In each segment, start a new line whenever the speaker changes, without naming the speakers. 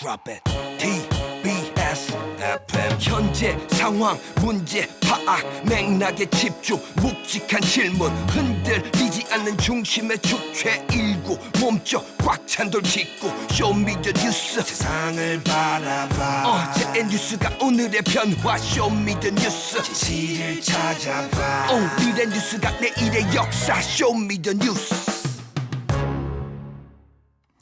Drop it. TBS FM. 현재 상황 문제 파악 맥락에 집중 묵직한 질문 흔들리지 않는 중심의 축제 일구 몸쪽 꽉 찬 돌 짚고 쇼미더뉴스 세상을 바라봐 어제의 뉴스가 오늘의 변화 쇼미더뉴스 진실을 찾아봐 오늘의 뉴스가 내일의 역사 쇼미더뉴스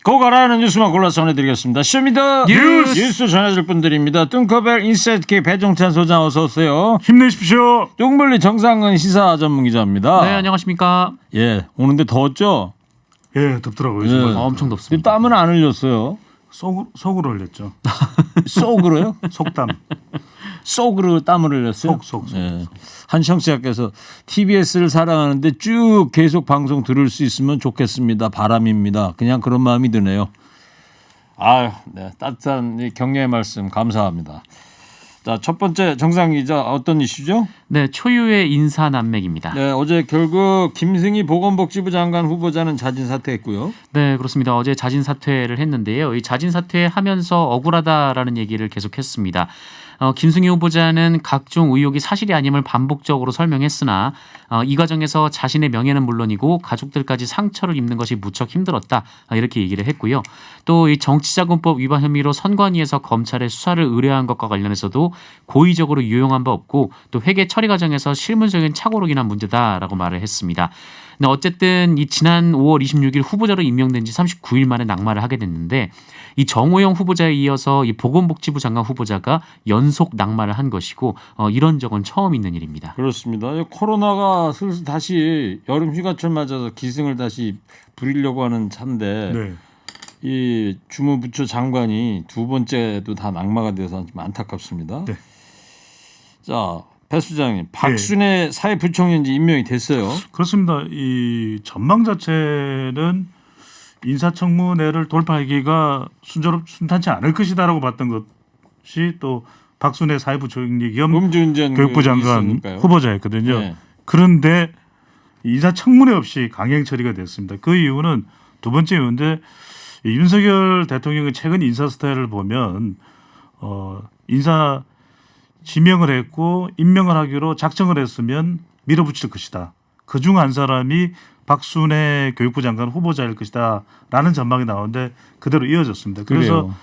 꼭 알아야 하는 뉴스만 골라서 전해드리겠습니다. 쇼미더 뉴스 전해줄 분들입니다. 뚱커벨 인사이트K 배종찬 소장 어서 오세요.
힘내십시오.
뚱블리 정상근 시사 전문기자입니다.
네, 안녕하십니까.
예, 오는데 더웠죠?
예, 덥더라고요.
예.
엄청 덥습니다.
땀은 안 흘렸어요.
속으로 흘렸죠.
속으로요?
속담.
속으로 땀을 흘렸어요?
속.
예. 한 청취자께서 TBS를 사랑하는데 쭉 계속 방송 들을 수 있으면 좋겠습니다. 바람입니다. 그냥 그런 마음이 드네요. 아유, 네, 따뜻한 격려의 말씀 감사합니다. 자, 첫 번째 정상 기자 어떤 이슈죠?
네, 초유의 인사난맥입니다.
네, 어제 결국 김승희 보건복지부 장관 후보자는 자진 사퇴했고요.
네, 그렇습니다. 어제 자진 사퇴를 했는데요. 이 자진 사퇴하면서 억울하다라는 얘기를 계속했습니다. 김승희 후보자는 각종 의혹이 사실이 아님을 반복적으로 설명했으나 이 과정에서 자신의 명예는 물론이고 가족들까지 상처를 입는 것이 무척 힘들었다 이렇게 얘기를 했고요. 또 이 정치자금법 위반 혐의로 선관위에서 검찰에 수사를 의뢰한 것과 관련해서도 고의적으로 유용한 바 없고 또 회계 처리 과정에서 실무적인 착오로 인한 문제다라고 말을 했습니다. 어쨌든 이 지난 5월 26일 후보자로 임명된 지 39일 만에 낙마를 하게 됐는데 이 정호영 후보자에 이어서 이 보건복지부 장관 후보자가 연속 낙마를 한 것이고 이런 적은 처음 있는 일입니다.
그렇습니다. 코로나가 슬슬 다시 여름 휴가철 맞아서 기승을 다시 부리려고 하는 차인데
네.
이 주무부처 장관이 두 번째도 다 낙마가 돼서 좀 안타깝습니다.
네.
자, 배 수장님, 박순애 사회부총리인지 임명이 됐어요.
그렇습니다. 이 전망 자체는 인사청문회를 돌파하기가 순탄치 않을 것이다라고 봤던 것이 또 박순애 사회부총리 겸
음주운전
교육부 장관
있으니까요.
후보자였거든요.
네.
그런데 인사청문회 없이 강행 처리가 됐습니다. 그 이유는 두 번째 이유인데 윤석열 대통령의 최근 인사 스타일을 보면 인사 지명을 했고 임명을 하기로 작정을 했으면 밀어붙일 것이다. 그중 한 사람이 박순애 교육부 장관 후보자일 것이다라는 전망이 나오는데 그대로 이어졌습니다. 그래서
그래요.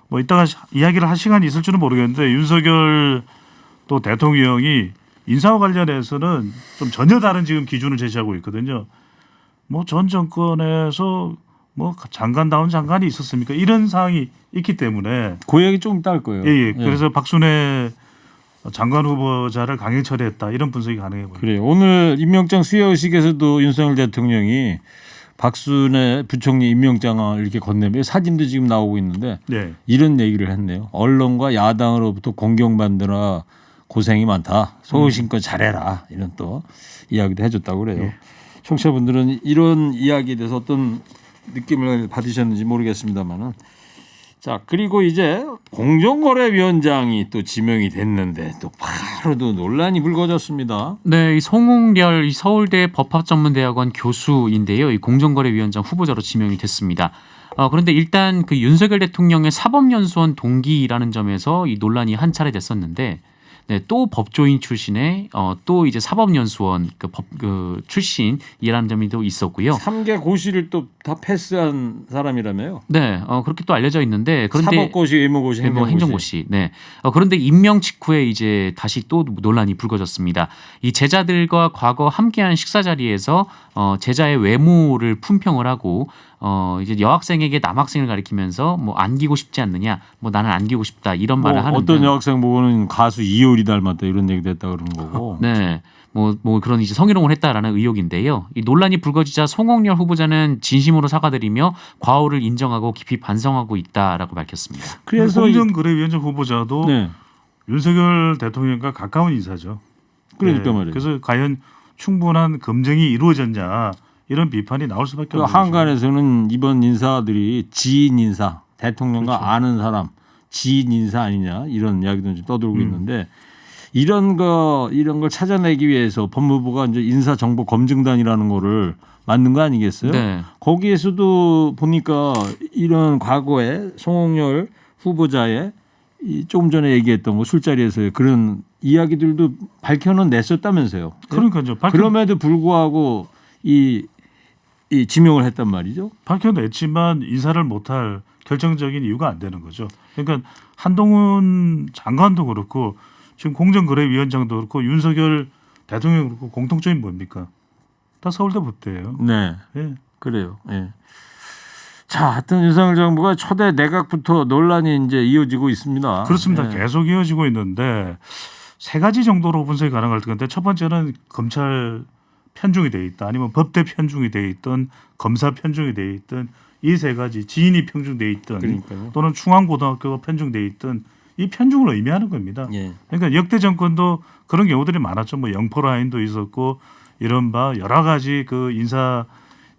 뭐 이따가 이야기를 할 시간이 있을 줄은 모르겠는데 윤석열 또 대통령이 인사와 관련해서는 좀 전혀 다른 지금 기준을 제시하고 있거든요. 뭐 전 정권에서 뭐 장관다운 장관이 있었습니까? 이런 사항이 있기 때문에
그 얘기 좀 이따 할 거예요.
예. 그래서 박순애 장관 후보자를 강행 처리했다 이런 분석이 가능해 보입니다.
그래요. 오늘 임명장 수여식에서도 윤석열 대통령이 박순애 부총리 임명장을 이렇게 건네며 사진도 지금 나오고 있는데
네.
이런 얘기를 했네요. 언론과 야당으로부터 공경받느라 고생이 많다. 소신껏 잘해라. 이런 또 이야기도 해줬다고 그래요.
예.
청취자분들은 이런 이야기에 대해서 어떤 느낌을 받으셨는지 모르겠습니다만은. 자, 그리고 이제 공정거래위원장이 또 지명이 됐는데 또 바로 또 논란이 불거졌습니다.
네, 이 송웅렬 이 서울대 법학전문대학원 교수인데요. 이 공정거래위원장 후보자로 지명이 됐습니다. 그런데 일단 그 윤석열 대통령의 사법연수원 동기라는 점에서 이 논란이 한 차례 됐었는데 네, 또 법조인 출신의 또 이제 사법연수원 그 출신이라는 점이 또 있었고요.
3개 고시를 또 다 패스한 사람이라며요.
네, 그렇게 또 알려져 있는데 그런데
사법고시, 의무고시,
행정고시. 네. 그런데 임명 직후에 이제 다시 또 논란이 불거졌습니다. 이 제자들과 과거 함께한 식사 자리에서 제자의 외모를 품평을 하고 이제 여학생에게 남학생을 가리키면서 뭐 안기고 싶지 않느냐, 뭐 나는 안기고 싶다 이런 말을 하는데
어떤 여학생 보고는 가수 이효리 닮았다 이런 얘기도 했다 그러는 거고.
네. 뭐 그런 이제 성희롱을 했다라는 의혹인데요. 이 논란이 불거지자 송홍렬 후보자는 진심으로 사과드리며 과오를 인정하고 깊이 반성하고 있다라고 밝혔습니다.
그래서 공정거래위원장 후보자도
네.
윤석열 대통령과 가까운 인사죠.
그러니까 말이에요.
그래서 과연 충분한 검증이 이루어졌냐 이런 비판이 나올 수밖에 없는
한간에서는 이번 인사들이 지인 인사, 대통령과
그렇죠.
아는 사람, 지인 인사 아니냐 이런 이야기도 좀 떠돌고 있는데 이런 걸 찾아내기 위해서 법무부가 이제 인사정보검증단이라는 거를 만든 거 아니겠어요?
네.
거기에서도 보니까 이런 과거에 송홍렬 후보자의 이 조금 전에 얘기했던 뭐 술자리에서의 그런 이야기들도 밝혀는 냈었다면서요.
그러니까요.
그럼에도 불구하고 이 지명을 했단 말이죠.
밝혀냈지만 인사를 못할 결정적인 이유가 안 되는 거죠. 그러니까 한동훈 장관도 그렇고 지금 공정거래위원장도 그렇고 윤석열 대통령도 그렇고 공통점이 뭡니까? 다 서울대 법대예요.
네,
예.
그래요. 예. 자, 하여튼 윤석열 정부가 초대 내각부터 논란이 이제 이어지고 있습니다.
그렇습니다.
예.
계속 이어지고 있는데 세 가지 정도로 분석이 가능할 텐데 첫 번째는 검찰 편중이 돼 있다. 아니면 법대 편중이 돼 있던 검사 편중이 돼 있던 이 세 가지 지인이 편중돼 있던
그러니까요.
또는 중앙고등학교가 편중돼 있던 이 편중을 의미하는 겁니다.
예.
그러니까 역대 정권도 그런 경우들이 많았죠. 뭐 영포라인도 있었고 이른바 여러 가지 그 인사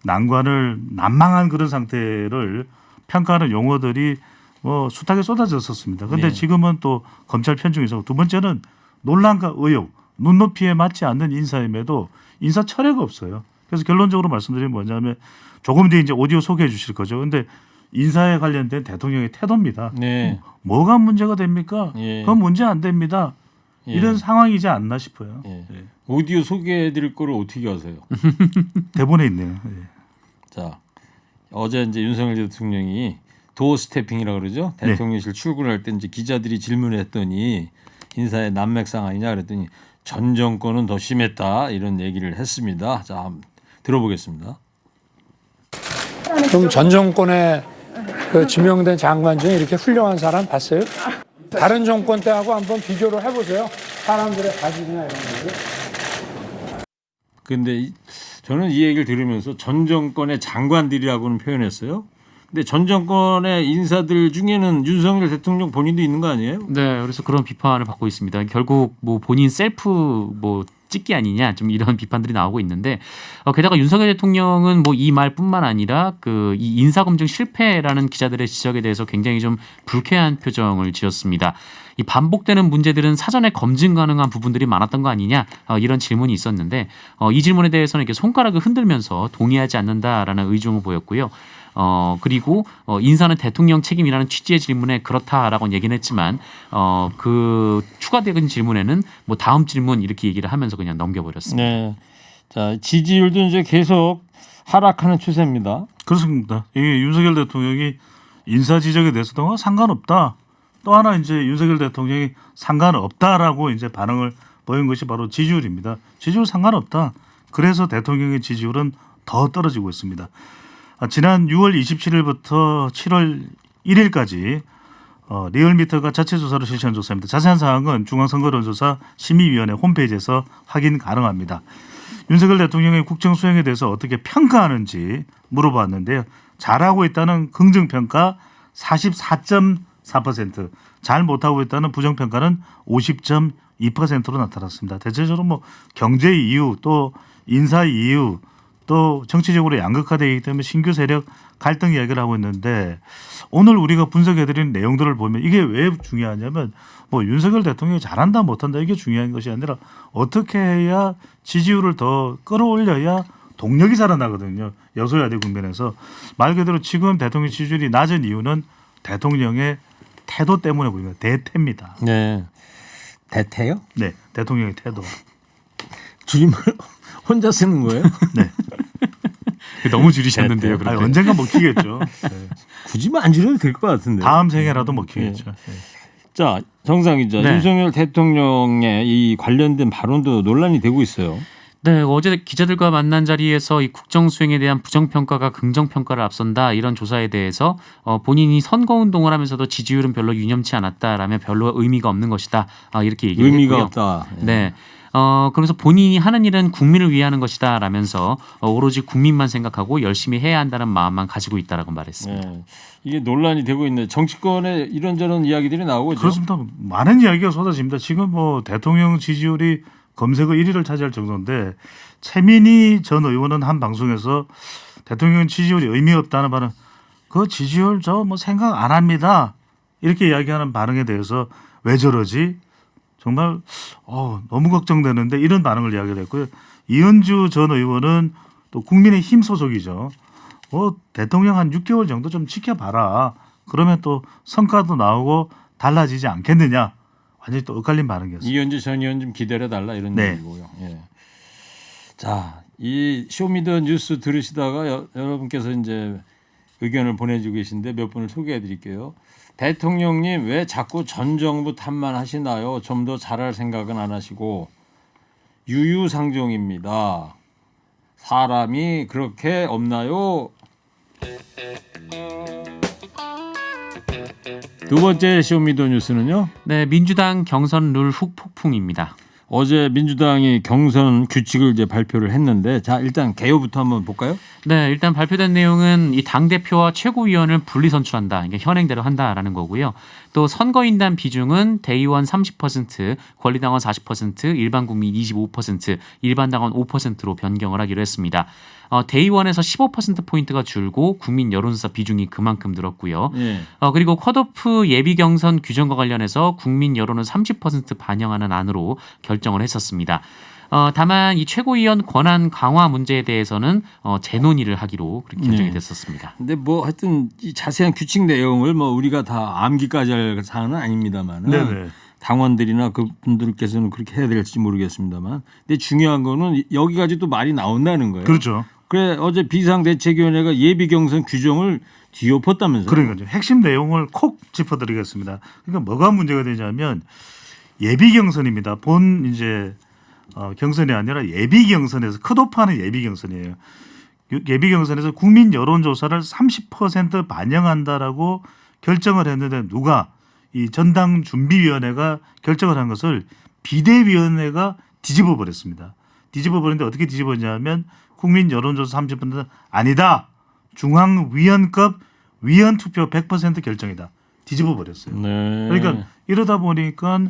난관을 난망한 그런 상태를 평가하는 용어들이 뭐 숱하게 쏟아졌었습니다. 그런데
네.
지금은 또 검찰 편중이 있었고 두 번째는 논란과 의혹, 눈높이에 맞지 않는 인사임에도 인사 철회가 없어요. 그래서 결론적으로 말씀드리면 뭐냐면 조금 뒤에 이제 오디오 소개해 주실 거죠. 그런데 인사에 관련된 대통령의 태도입니다.
네.
뭐가 문제가 됩니까?
예.
그건 문제 안 됩니다.
예.
이런 상황이지 않나 싶어요.
예.
예.
오디오 소개해드릴 거를 어떻게 아세요?
대본에 있네요. 예.
자, 어제 이제 윤석열 대통령이 도어 스태핑이라고 그러죠.
네.
대통령실 출근할 때 이제 기자들이 질문했더니 인사의 난맥상 아니냐 그랬더니 전 정권은 더 심했다 이런 얘기를 했습니다. 자, 한번 들어보겠습니다.
그럼 전 정권에 그 지명된 장관 중에 이렇게 훌륭한 사람 봤어요? 다른 정권 때하고 한번 비교를 해보세요. 사람들의 가족이나 이런 거죠.
근데 저는 이 얘기를 들으면서 전 정권의 장관들이라고는 표현했어요. 근데 전 정권의 인사들 중에는 윤석열 대통령 본인도 있는 거 아니에요?
네, 그래서 그런 비판을 받고 있습니다. 결국 뭐 본인 셀프 뭐 찍기 아니냐 좀 이런 비판들이 나오고 있는데 게다가 윤석열 대통령은 뭐 이 말뿐만 아니라 그 이 인사검증 실패라는 기자들의 지적에 대해서 굉장히 좀 불쾌한 표정을 지었습니다. 이 반복되는 문제들은 사전에 검증 가능한 부분들이 많았던 거 아니냐 이런 질문이 있었는데 이 질문에 대해서는 이렇게 손가락을 흔들면서 동의하지 않는다라는 의중을 보였고요. 그리고 인사는 대통령 책임이라는 취지의 질문에 그렇다라고 얘기는 했지만 그 추가된 질문에는 뭐 다음 질문 이렇게 얘기를 하면서 그냥 넘겨버렸습니다.
네. 자, 지지율도 이제 계속 하락하는 추세입니다.
그렇습니다. 이게 윤석열 대통령이 인사 지적에 대해서도 상관없다. 또 하나 이제 윤석열 대통령이 상관없다라고 이제 반응을 보인 것이 바로 지지율입니다. 지지율 상관없다. 그래서 대통령의 지지율은 더 떨어지고 있습니다. 지난 6월 27일부터 7월 1일까지 리얼미터가 자체 조사를 실시한 조사입니다. 자세한 사항은 중앙선거론조사 심의위원회 홈페이지에서 확인 가능합니다. 윤석열 대통령의 국정 수행에 대해서 어떻게 평가하는지 물어봤는데요. 잘하고 있다는 긍정평가 44.4%, 잘 못하고 있다는 부정평가는 50.2%로 나타났습니다. 대체적으로 뭐 경제 이유 또 인사 이유 또 정치적으로 양극화되어 있기 때문에 신규 세력 갈등 이야기를 하고 있는데 오늘 우리가 분석해드리는 내용들을 보면 이게 왜 중요하냐면 뭐 윤석열 대통령이 잘한다 못한다 이게 중요한 것이 아니라 어떻게 해야 지지율을 더 끌어올려야 동력이 살아나거든요. 여소야대 국면에서 말 그대로 지금 대통령 지지율이 낮은 이유는 대통령의 태도 때문에 보입니다. 대태입니다.
네. 대태요?
네, 대통령의 태도.
줄임말 혼자 쓰는 거예요?
네.
너무 줄이셨는데요.
아니,
그렇게.
언젠가 먹히겠죠. 네.
굳이 안 줄여도 될 것 같은데.
다음 생애라도 먹히겠죠. 네.
자, 정상 기자,
네.
윤석열 대통령의 이 관련된 발언도 논란이 되고 있어요.
네, 어제 기자들과 만난 자리에서 이 국정 수행에 대한 부정 평가가 긍정 평가를 앞선다 이런 조사에 대해서 본인이 선거 운동을 하면서도 지지율은 별로 유념치 않았다라며 별로 의미가 없는 것이다 이렇게 얘기를
의미가
했고요.
없다. 예.
네. 그러면서 본인이 하는 일은 국민을 위하는 것이다 라면서 오로지 국민만 생각하고 열심히 해야 한다는 마음만 가지고 있다라고 말했습니다.
예. 이게 논란이 되고 있네. 정치권에 이런저런 이야기들이 나오고 있죠.
그렇습니다. 많은 이야기가 쏟아집니다. 지금 뭐 대통령 지지율이 검색어 1위를 차지할 정도인데 최민희 전 의원은 한 방송에서 대통령 지지율이 의미 없다는 발언, 그 지지율 저 뭐 생각 안 합니다. 이렇게 이야기하는 반응에 대해서 왜 저러지? 정말 너무 걱정되는데 이런 반응을 이야기를 했고요. 이은주 전 의원은 또 국민의힘 소속이죠. 대통령 한 6개월 정도 좀 지켜봐라. 그러면 또 성과도 나오고 달라지지 않겠느냐. 완전히 또 엇갈린 반응이었습니다.
이현주 전 의원 좀 기다려달라 이런
네.
얘기고요. 예. 자, 이 쇼미더뉴스 들으시다가 여러분께서 이제 의견을 보내주고 계신데 몇 분을 소개해드릴게요. 대통령님 왜 자꾸 전 정부 탓만 하시나요? 좀 더 잘할 생각은 안 하시고. 유유상종입니다. 사람이 그렇게 없나요? 두 번째 쇼미더뉴스는요.
네, 민주당 경선 룰 후폭풍입니다.
어제 민주당이 경선 규칙을 이제 발표를 했는데, 자 일단 개요부터 한번 볼까요?
네, 일단 발표된 내용은 이 당대표와 최고위원을 분리 선출한다. 이게 현행대로 한다라는 거고요. 또 선거인단 비중은 대의원 30%, 권리당원 40%, 일반 국민 25%, 일반 당원 5%로 변경을 하기로 했습니다. 대의원에서 15%포인트가 줄고 국민 여론조사 비중이 그만큼 늘었고요.
예.
그리고 컷오프 예비 경선 규정과 관련해서 국민 여론을 30% 반영하는 안으로 결정을 했었습니다. 다만 이 최고위원 권한 강화 문제에 대해서는 재논의를 하기로 그렇게 결정이 됐었습니다.
근데 뭐 하여튼 이 자세한 규칙 내용을 뭐 우리가 다 암기까지 할 사안은 아닙니다만은
네네.
당원들이나 그분들께서는 그렇게 해야 될지 모르겠습니다만, 근데 중요한 거는 여기까지도 말이 나온다는 거예요.
그렇죠.
그래 어제 비상대책위원회가 예비 경선 규정을 뒤엎었다면서요?
그러니까 핵심 내용을 콕 짚어드리겠습니다. 그러니까 뭐가 문제가 되냐면 예비 경선입니다. 본 이제 경선이 아니라 예비 경선에서 컷오프하는 예비 경선이에요. 예비 경선에서 국민 여론조사를 30% 반영한다라고 결정을 했는데 누가 이 전당준비위원회가 결정을 한 것을 비대위원회가 뒤집어 버렸습니다. 뒤집어 버렸는데 어떻게 뒤집었냐면 국민 여론조사 30%는 아니다. 중앙위원급 위원투표 100% 결정이다. 뒤집어 버렸어요.
네.
그러니까 이러다 보니까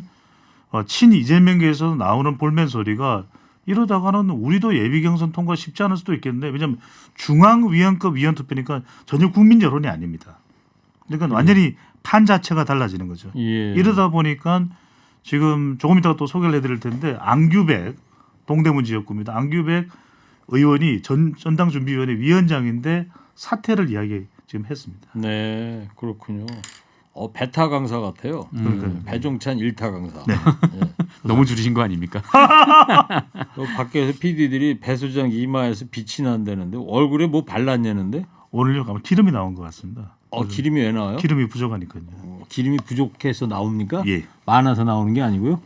친 이재명계에서 나오는 볼멘 소리가 이러다가는 우리도 예비 경선 통과 쉽지 않을 수도 있겠는데, 왜냐하면 중앙위원급 위원투표니까 전혀 국민 여론이 아닙니다. 그러니까 완전히 판 자체가 달라지는 거죠.
예.
이러다 보니까 지금 조금 이따가 또 소개를 해드릴 텐데 안규백 동대문 지역구입니다. 안규백 의원이 전당준비위원회 위원장인데 사퇴를 지금 했습니다.
네, 그렇군요. 베타 강사 같아요. 배종찬 1타 강사.
네.
너무 줄이신 거 아닙니까?
밖에서 PD들이 배 소장 이마에서 빛이 난다는데 얼굴에 뭐 발랐냐는데?
오늘요 가면 기름이 나온 것 같습니다.
기름이 왜 나와요?
기름이 부족하니까요.
기름이 부족해서 나옵니까?
예.
많아서 나오는 게 아니고요.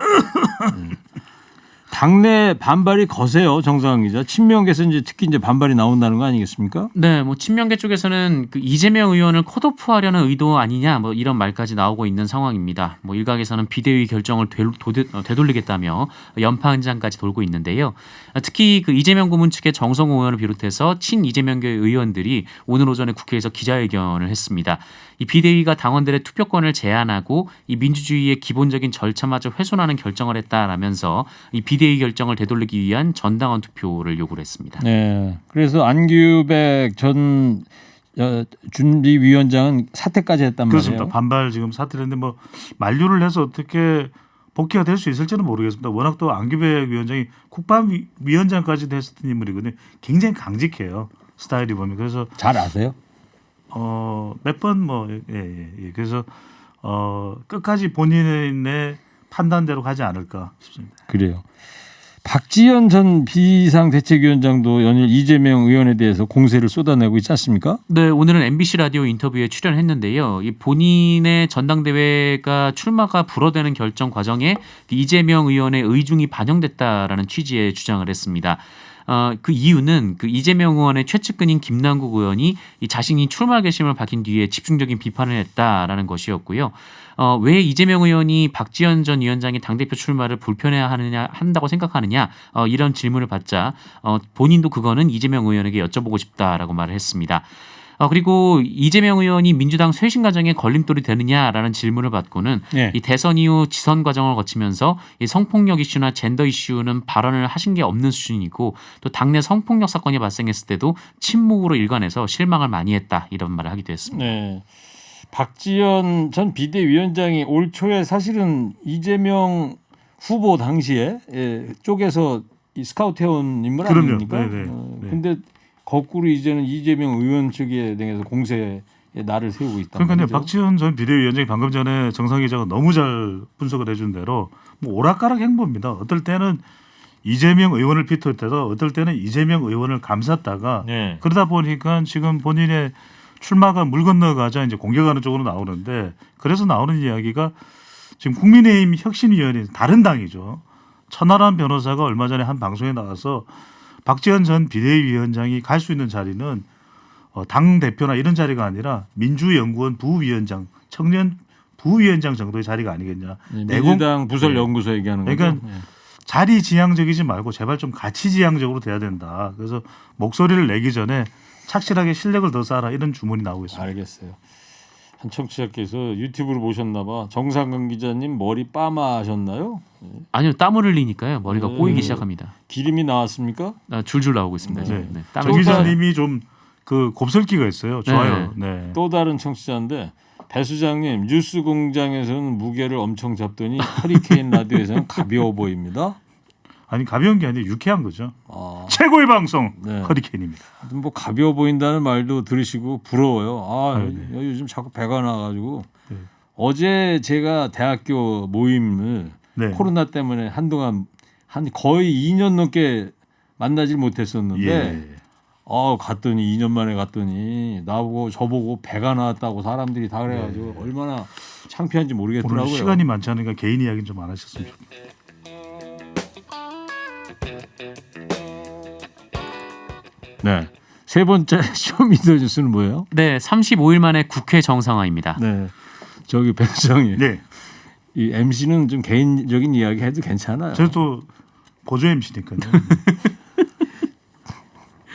당내 반발이 거세요, 정상환 기자. 친명계에서 이제 특히 이제 반발이 나온다는 거 아니겠습니까?
네, 뭐 친명계 쪽에서는 그 이재명 의원을 컷오프하려는 의도 아니냐, 뭐 이런 말까지 나오고 있는 상황입니다. 뭐 일각에서는 비대위 결정을 되돌리겠다며 연파 현장까지 돌고 있는데요. 특히 그 이재명 고문 측의 정성호 의원을 비롯해서 친 이재명계 의원들이 오늘 오전에 국회에서 기자회견을 했습니다. 이 비대위가 당원들의 투표권을 제한하고 이 민주주의의 기본적인 절차마저 훼손하는 결정을 했다라면서 이 비대위 결정을 되돌리기 위한 전당원 투표를 요구를 했습니다.
네. 그래서 안규백 전 준비위원장은 사퇴까지 했단
그렇습니다.
말이에요.
반발 지금 사퇴를 했는데 뭐 만류를 해서 어떻게 복귀가 될 수 있을지는 모르겠습니다. 워낙 또 안규백 위원장이 국방위원장까지도 했었던 인물이거든요. 굉장히 강직해요. 스타일이 보면. 그래서
잘 아세요?
몇 번 뭐 그래서 끝까지 본인의 판단대로 가지 않을까 싶습니다.
그래요. 박지원 전 비상대책위원장도 연일 이재명 의원에 대해서 공세를 쏟아내고 있지 않습니까?
네, 오늘은 MBC 라디오 인터뷰에 출연했는데요. 이 본인의 전당대회가 출마가 불어되는 결정 과정에 이재명 의원의 의중이 반영됐다라는 취지의 주장을 했습니다. 그 이유는 그 이재명 의원의 최측근인 김남국 의원이 이 자신이 출마 결심을 밝힌 뒤에 집중적인 비판을 했다라는 것이었고요. 왜 이재명 의원이 박지원 전 위원장이 당대표 출마를 한다고 생각하느냐 이런 질문을 받자 본인도 그거는 이재명 의원에게 여쭤보고 싶다라고 말을 했습니다. 그리고 이재명 의원이 민주당 쇄신 과정에 걸림돌이 되느냐라는 질문을 받고는
네.
이 대선 이후 지선 과정을 거치면서 이 성폭력 이슈나 젠더 이슈는 발언을 하신 게 없는 수준이고 또 당내 성폭력 사건이 발생했을 때도 침묵으로 일관해서 실망을 많이 했다 이런 말을 하기도 했습니다.
네. 박지원 전 비대위원장이 올 초에 사실은 이재명 후보 당시에 쪽에서 이 스카우트 해온 인물
그럼요.
아닙니까?
네네. 네.
근데 거꾸로 이제는 이재명 의원 측에 대해서 공세에 날을 세우고 있다.
그러니까 박지원 전 비대위원장이 방금 전에 정상 기자가 너무 잘 분석을 해준 대로 뭐 오락가락 행보입니다. 어떨 때는 이재명 의원을 비롯해서 어떨 때는 이재명 의원을 감쌌다가
네.
그러다 보니까 지금 본인의 출마가 물 건너가자 이제 공격하는 쪽으로 나오는데 그래서 나오는 이야기가 지금 국민의힘 혁신위원회 다른 당이죠. 천하람 변호사가 얼마 전에 한 방송에 나와서 박지원 전 비대위원장이 갈 수 있는 자리는 당 대표나 이런 자리가 아니라 민주연구원 부위원장, 청년 부위원장 정도의 자리가 아니겠냐.
민주당 부설연구소 얘기하는 거죠.
그러니까 자리 지향적이지 말고 제발 좀 가치 지향적으로 돼야 된다. 그래서 목소리를 내기 전에 착실하게 실력을 더 쌓아라 이런 주문이 나오고 있습니다.
알겠어요. 한 청취자께서 유튜브로 보셨나 봐. 정상근 기자님 머리 빠마하셨나요?
아니요, 땀을 흘리니까요. 머리가 꼬이기 시작합니다.
기름이 나왔습니까?
줄줄 나오고 있습니다. 지금.
네.
땀이
정 기자님이 좀 그 곱슬기가 있어요. 좋아요. 네.
또 다른 청취자인데 배 수장님 뉴스 공장에서는 무게를 엄청 잡더니 허리케인 라디오에서는 가벼워 보입니다.
아니 가벼운 게 아니라 유쾌한 거죠.
아,
최고의 방송
네.
허리케인입니다.
뭐 가벼워 보인다는 말도 들으시고 부러워요. 아,
네.
요즘 자꾸 배가 나가지고
네.
어제 제가 대학교 모임을
네.
코로나 때문에 한동안 한 거의 2년 넘게 만나질 못했었는데
예.
갔더니 2년 만에 갔더니 나보고 저보고 배가 나왔다고 사람들이 다 그래가지고 얼마나 창피한지 모르겠더라고요.
오늘 시간이 많지 않으니까 개인 이야기는 좀 안 하셨으면 좋겠네요.
네. 세 번째 쇼미더뉴스는 뭐예요?
네, 35일 만에 국회 정상화입니다.
네. 저기 배 수장님.
네.
이 MC는 좀 개인적인 이야기 해도 괜찮아요.
저도 보조 MC니까요.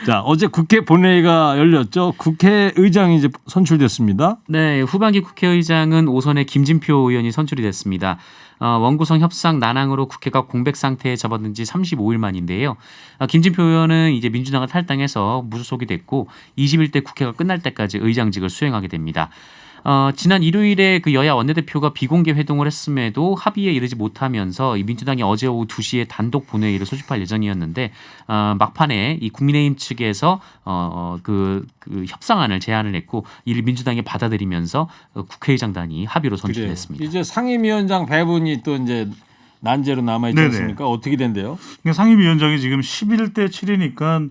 자, 어제 국회 본회의가 열렸죠. 국회의장이 이제 선출됐습니다.
네, 후반기 국회의장은 오선의 김진표 의원이 선출이 됐습니다. 원구성 협상 난항으로 국회가 공백 상태에 접어든 지 35일 만인데요. 김진표 의원은 이제 민주당을 탈당해서 무소속이 됐고 21대 국회가 끝날 때까지 의장직을 수행하게 됩니다. 지난 일요일에 그 여야 원내대표가 비공개 회동을 했음에도 합의에 이르지 못하면서 이 민주당이 어제 오후 2시에 단독 본회의를 소집할 예정이었는데 막판에 이 국민의힘 측에서 그 협상안을 제안을 했고 이를 민주당이 받아들이면서 국회의장단이 합의로 선출됐습니다.
이제 상임위원장 배분이 또 이제 난제로 남아 있지
네네.
않습니까? 어떻게 된대요?
그러니까 상임위원장이 지금 11대 7이니까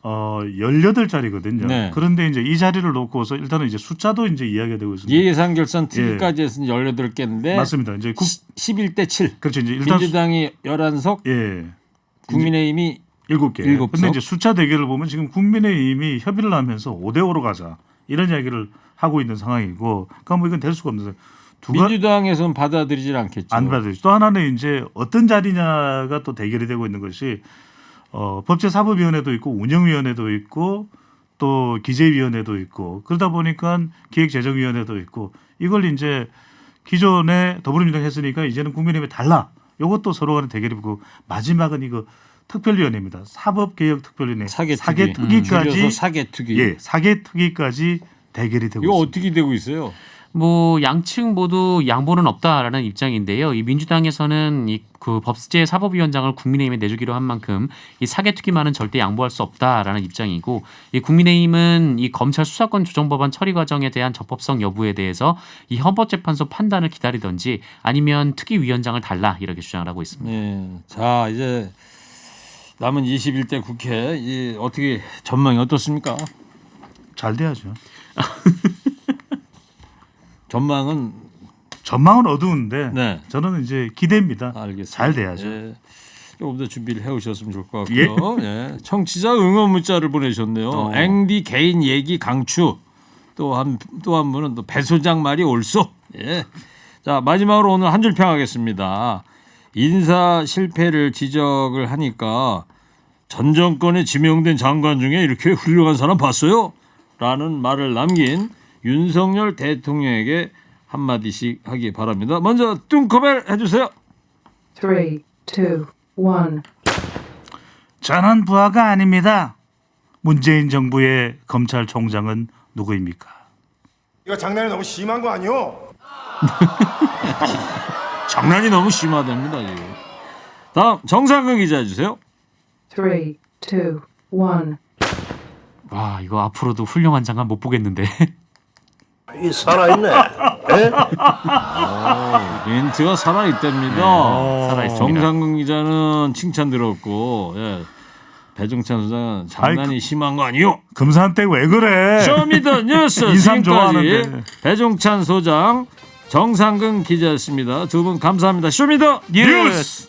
18자리거든요.
네.
그런데 이제 이 자리를 놓고서 일단은 이제 숫자도 이제 이야기가 되고 있습니다.
예산결산 특위까지 해서 18개인데
맞습니다. 이제
11대 7.
그렇죠. 이제 일단
민주당이 11석,
예.
국민의힘이
7개.
일곱
근데
석?
이제 숫자 대결을 보면 지금 국민의힘이 협의를 하면서 5대 5로 가자. 이런 이야기를 하고 있는 상황이고 그러니까 뭐 이건 될 수가 없는데
민주당에서는 받아들이질 않겠죠.
안 받아들이죠. 또 하나는 이제 어떤 자리냐가 또 대결이 되고 있는 것이 법제사법위원회도 있고 운영위원회도 있고 또 기재위원회도 있고 그러다 보니까 기획재정위원회도 있고 이걸 이제 기존에 더불어민주당 했으니까 이제는 국민의힘에 달라. 이것도 서로 간의 대결이고 마지막은 이거 특별위원회입니다. 사법개혁특별위원회 사개특위까지
줄여서 사개특위.
예, 사개특위까지 대결이 되고
이거
있습니다.
어떻게 되고 있어요?
뭐 양측 모두 양보는 없다라는 입장인데요. 이 민주당에서는 이 그 법제 사법위원장을 국민의힘에 내주기로 한 만큼 이 사개특위만은 절대 양보할 수 없다라는 입장이고 이 국민의힘은 이 검찰 수사권 조정 법안 처리 과정에 대한 적법성 여부에 대해서 이 헌법재판소 판단을 기다리든지 아니면 특위위원장을 달라 이렇게 주장을 하고 있습니다.
네. 자, 이제 남은 21대 국회 어떻게 전망이 어떻습니까?
잘 돼야죠.
전망은
어두운데
네.
저는 이제 기대입니다.
알겠습니다.
잘 돼야죠.
예. 조금 더 준비를 해오셨으면 좋을 것 같고요. 예. 청취자 응원 문자를 보내셨네요. 앵디 개인 얘기 강추. 또 한 분은 또 배 소장 말이 옳소. 예. 자, 마지막으로 오늘 한 줄 평하겠습니다. 인사 실패를 지적을 하니까 전 정권에 지명된 장관 중에 이렇게 훌륭한 사람 봤어요? 라는 말을 남긴 윤석열 대통령에게 한마디씩 하기 바랍니다. 먼저 뚱커벨 해주세요.
3, 2, 1.
저는 부하가 아닙니다. 문재인 정부의 검찰총장은 누구입니까?
이거 장난이 너무 심한 거 아니오?
장난이 너무 심하답니다. 지금. 다음 정상근 기자 해주세요.
3, 2, 1.
와, 이거 앞으로도 훌륭한 장관 못 보겠는데.
이 살아있네. 예?
멘트가 살아있답니다.
살아있습니다.
정상근 기자는 칭찬 들었고, 예. 배종찬 소장은 장난이 심한 거 아니요?
금산댁 왜 그래?
쇼미더뉴스
인삼
지금까지
좋아하는데.
배종찬 소장, 정상근 기자였습니다. 두 분 감사합니다. 쇼미더뉴스.